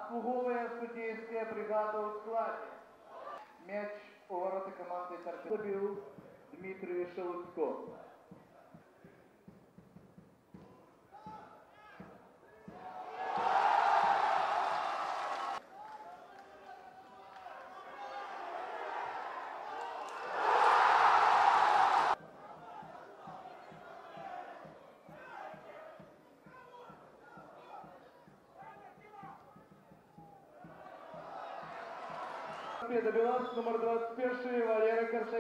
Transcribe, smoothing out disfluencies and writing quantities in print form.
Обслуговує судейська бригада у складі. М'яч у ворота команди Торпедо забив Дмитрий Шелудько. Добивался номер 21 Валера Коршаков.